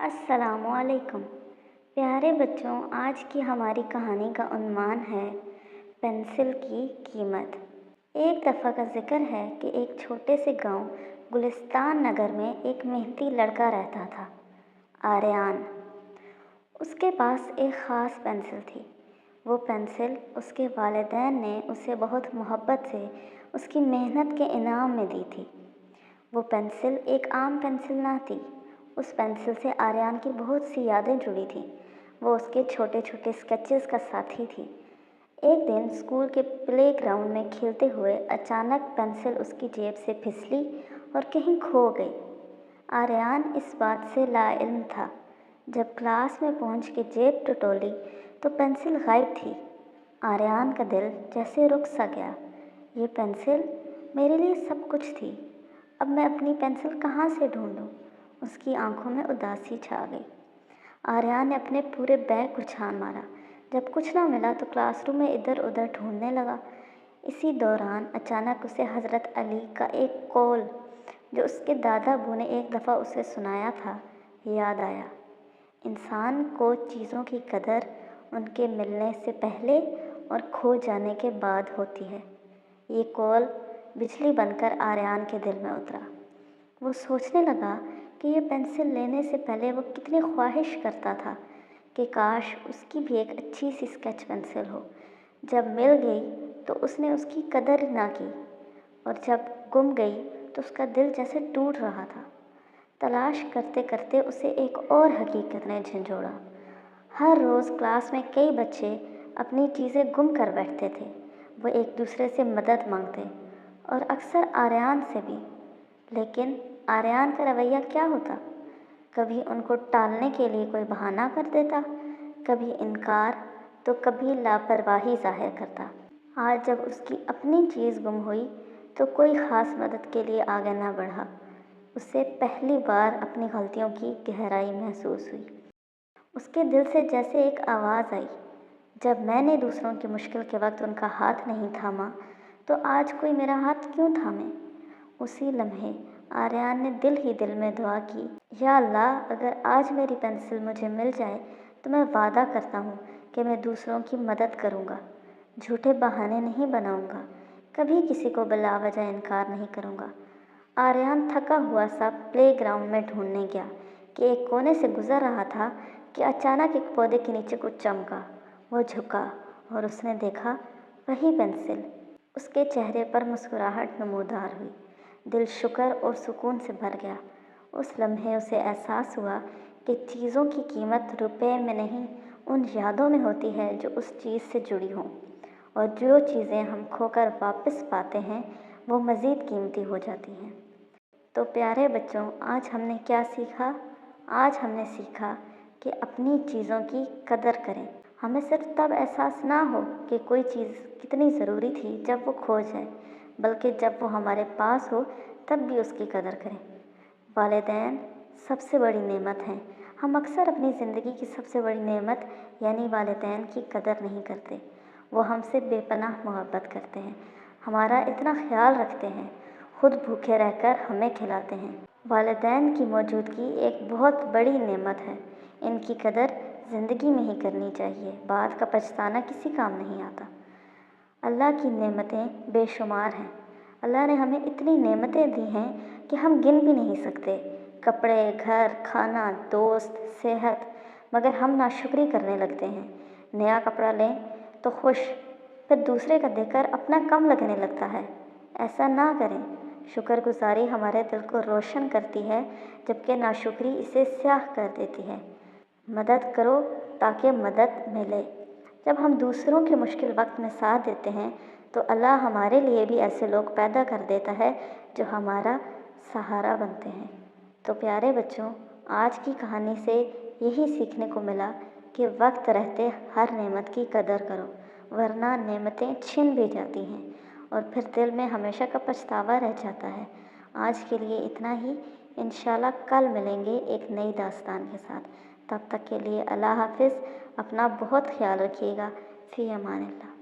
अस्सलामु अलैकुम। प्यारे बच्चों, आज की हमारी कहानी का उन्वान है पेंसिल की कीमत। एक दफ़ा का जिक्र है कि एक छोटे से गांव गुलिस्तान नगर में एक मेहनती लड़का रहता था, आर्यान। उसके पास एक ख़ास पेंसिल थी। वो पेंसिल उसके वालिदैन ने उसे बहुत मोहब्बत से उसकी मेहनत के इनाम में दी थी। वो पेंसिल एक आम पेंसिल ना थी। उस पेंसिल से आर्यान की बहुत सी यादें जुड़ी थीं। वो उसके छोटे छोटे स्केचेस का साथी थी। एक दिन स्कूल के प्ले ग्राउंड में खेलते हुए अचानक पेंसिल उसकी जेब से फिसली और कहीं खो गई। आर्यान इस बात से लाइल्म था। जब क्लास में पहुंच के जेब टटोली तो पेंसिल गायब थी। आर्यान का दिल जैसे रुक सा गया। ये पेंसिल मेरे लिए सब कुछ थी। अब मैं अपनी पेंसिल कहाँ से ढूंढूं? उसकी आंखों में उदासी छा गई। आर्यान ने अपने पूरे बैग को छान मारा। जब कुछ ना मिला तो क्लासरूम में इधर उधर ढूंढने लगा। इसी दौरान अचानक उसे हज़रत अली का एक कौल, जो उसके दादा अबू ने एक दफ़ा उसे सुनाया था, याद आया। इंसान को चीज़ों की कदर उनके मिलने से पहले और खो जाने के बाद होती है। ये कौल बिजली बनकर आर्यान के दिल में उतरा। वो सोचने लगा कि ये पेंसिल लेने से पहले वो कितनी ख्वाहिश करता था कि काश उसकी भी एक अच्छी सी स्केच पेंसिल हो। जब मिल गई तो उसने उसकी कदर ना की, और जब गुम गई तो उसका दिल जैसे टूट रहा था। तलाश करते करते उसे एक और हकीकत ने झंझोड़ा। हर रोज़ क्लास में कई बच्चे अपनी चीज़ें गुम कर बैठते थे। वो एक दूसरे से मदद मांगते, और अक्सर आर्यान से भी। लेकिन आर्यान का रवैया क्या होता? कभी उनको टालने के लिए कोई बहाना कर देता, कभी इनकार, तो कभी लापरवाही जाहिर करता। आज जब उसकी अपनी चीज़ गुम हुई तो कोई ख़ास मदद के लिए आगे ना बढ़ा। उसे पहली बार अपनी गलतियों की गहराई महसूस हुई। उसके दिल से जैसे एक आवाज़ आई, जब मैंने दूसरों की मुश्किल के वक्त उनका हाथ नहीं थामा, तो आज कोई मेरा हाथ क्यों थामे? उसी लम्हे आर्यान ने दिल ही दिल में दुआ की, या अल्लाह, अगर आज मेरी पेंसिल मुझे मिल जाए तो मैं वादा करता हूँ कि मैं दूसरों की मदद करूँगा, झूठे बहाने नहीं बनाऊँगा, कभी किसी को बिला वजह इनकार नहीं करूँगा। आर्यान थका हुआ सा प्ले ग्राउंड में ढूंढने गया कि एक कोने से गुजर रहा था कि अचानक एक पौधे के नीचे कुछ चमका। वो झुका और उसने देखा वही पेंसिल। उसके चेहरे पर मुस्कुराहट नमूदार हुई। दिल शुक्र और सुकून से भर गया। उस लम्हे उसे एहसास हुआ कि चीज़ों की कीमत रुपए में नहीं, उन यादों में होती है जो उस चीज़ से जुड़ी हों, और जो चीज़ें हम खोकर वापस पाते हैं वो मज़ीद कीमती हो जाती हैं। तो प्यारे बच्चों, आज हमने क्या सीखा? आज हमने सीखा कि अपनी चीज़ों की कदर करें। हमें सिर्फ तब एहसास ना हो कि कोई चीज़ कितनी ज़रूरी थी जब वो खो जाए, बल्कि जब वो हमारे पास हो तब भी उसकी कदर करें। वालिदैन सबसे बड़ी नेमत हैं। हम अक्सर अपनी ज़िंदगी की सबसे बड़ी नेमत यानी वालिदैन की कदर नहीं करते। वो हमसे बेपनाह मोहब्बत करते हैं, हमारा इतना ख्याल रखते हैं, खुद भूखे रहकर हमें खिलाते हैं। वालिदैन की मौजूदगी एक बहुत बड़ी नेमत है। इनकी कदर ज़िंदगी में ही करनी चाहिए। बाद का पछताना किसी काम नहीं आता। अल्लाह की नेमतें बेशुमार हैं। अल्लाह ने हमें इतनी नेमतें दी हैं कि हम गिन भी नहीं सकते। कपड़े, घर, खाना, दोस्त, सेहत, मगर हम नाशुक्री करने लगते हैं। नया कपड़ा लें तो खुश, फिर दूसरे का देखकर अपना कम लगने लगता है। ऐसा ना करें। शुक्रगुजारी हमारे दिल को रोशन करती है, जबकि नाशुक्री इसे स्याह कर देती है। मदद करो ताकि मदद मिले। जब हम दूसरों के मुश्किल वक्त में साथ देते हैं तो अल्लाह हमारे लिए भी ऐसे लोग पैदा कर देता है जो हमारा सहारा बनते हैं। तो प्यारे बच्चों, आज की कहानी से यही सीखने को मिला कि वक्त रहते हर नेमत की कदर करो, वरना नेमतें छिन भी जाती हैं और फिर दिल में हमेशा का पछतावा रह जाता है। आज के लिए इतना ही। इंशाल्लाह कल मिलेंगे एक नई दास्तान के साथ। तब तक के लिए अल्लाह हाफिज़। अपना बहुत ख्याल रखिएगा। फ़ी अमानिल्लाह।